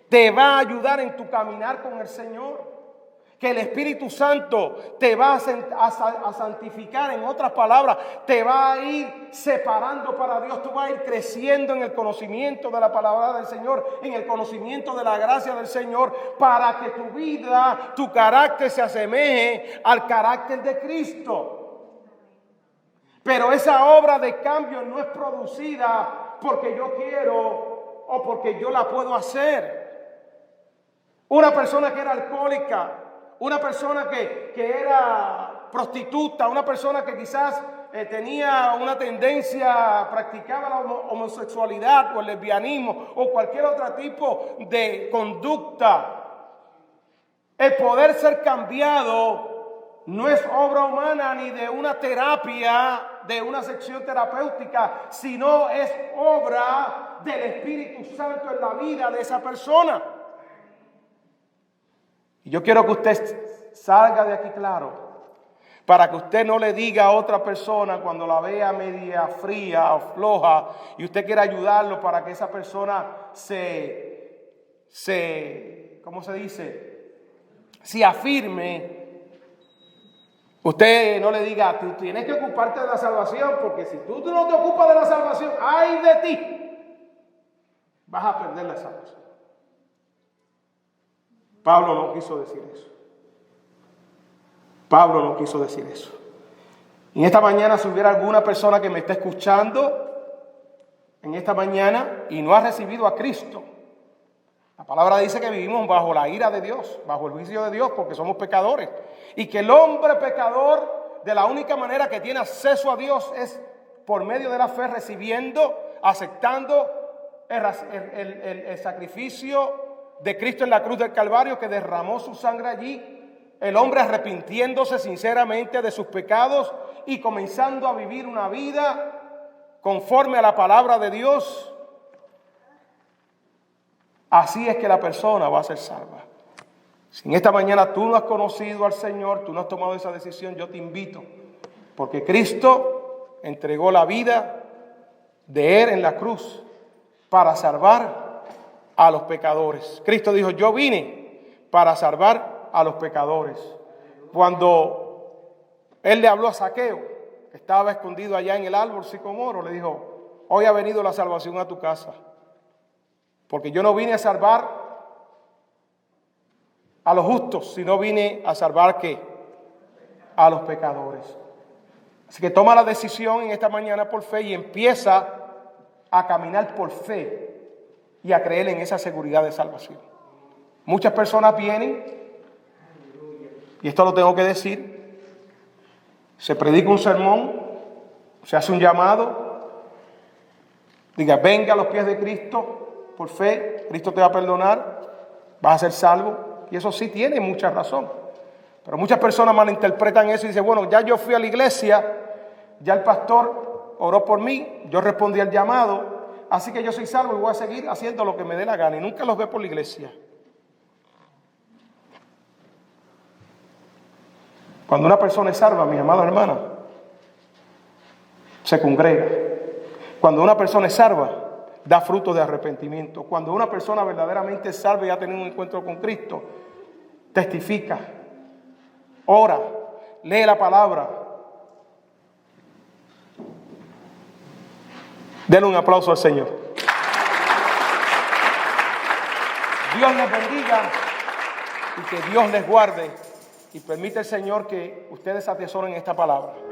Te va a ayudar en tu caminar con el Señor. Que el Espíritu Santo te va a santificar, en otras palabras, te va a ir separando para Dios. Tú vas a ir creciendo en el conocimiento de la palabra del Señor, en el conocimiento de la gracia del Señor, para que tu vida, tu carácter se asemeje al carácter de Cristo. Pero esa obra de cambio no es producida porque yo quiero o porque yo la puedo hacer. Una persona que era alcohólica, una persona que era prostituta, una persona que quizás tenía una tendencia, practicaba la homosexualidad o el lesbianismo o cualquier otro tipo de conducta. El poder ser cambiado no es obra humana ni de una terapia, de una sección terapéutica, sino es obra del Espíritu Santo en la vida de esa persona. Y yo quiero que usted salga de aquí claro, para que usted no le diga a otra persona cuando la vea media fría o floja y usted quiera ayudarlo para que esa persona ¿cómo se dice? Se afirme. Usted no le diga, tú tienes que ocuparte de la salvación, porque si tú no te ocupas de la salvación, ¡ay de ti! Vas a perder la salvación. Pablo no quiso decir eso. Pablo no quiso decir eso. En esta mañana, si hubiera alguna persona que me está escuchando en esta mañana y no ha recibido a Cristo, la palabra dice que vivimos bajo la ira de Dios, bajo el juicio de Dios, porque somos pecadores. Y que el hombre pecador, de la única manera que tiene acceso a Dios es por medio de la fe, recibiendo, aceptando el sacrificio de Cristo en la cruz del Calvario, que derramó su sangre allí. El hombre arrepintiéndose sinceramente de sus pecados y comenzando a vivir una vida conforme a la palabra de Dios. Así es que la persona va a ser salva. Si en esta mañana tú no has conocido al Señor, tú no has tomado esa decisión, yo te invito, porque Cristo entregó la vida de Él en la cruz para salvar a los pecadores. Cristo dijo, yo vine para salvar a los pecadores. Cuando Él le habló a Zaqueo, que estaba escondido allá en el árbol sicomoro, le dijo, hoy ha venido la salvación a tu casa. Porque yo no vine a salvar a los justos, sino vine a salvar ¿qué? A los pecadores. Así que toma la decisión en esta mañana por fe y empieza a caminar por fe y a creer en esa seguridad de salvación. Muchas personas vienen, y esto lo tengo que decir, se predica un sermón, se hace un llamado, diga, venga a los pies de Cristo por fe, Cristo te va a perdonar, vas a ser salvo, y eso sí tiene mucha razón. Pero muchas personas malinterpretan eso y dicen, bueno, ya yo fui a la iglesia, ya el pastor oró por mí, yo respondí al llamado, así que yo soy salvo y voy a seguir haciendo lo que me dé la gana, y nunca los ve por la iglesia. Cuando una persona es salva, mi amada hermana, se congrega. Cuando una persona es salva, da frutos de arrepentimiento. Cuando una persona verdaderamente es salva y ha tenido un encuentro con Cristo, testifica, ora, lee la palabra. Denle un aplauso al Señor. Dios les bendiga y que Dios les guarde. Y permite el Señor que ustedes atesoren esta palabra.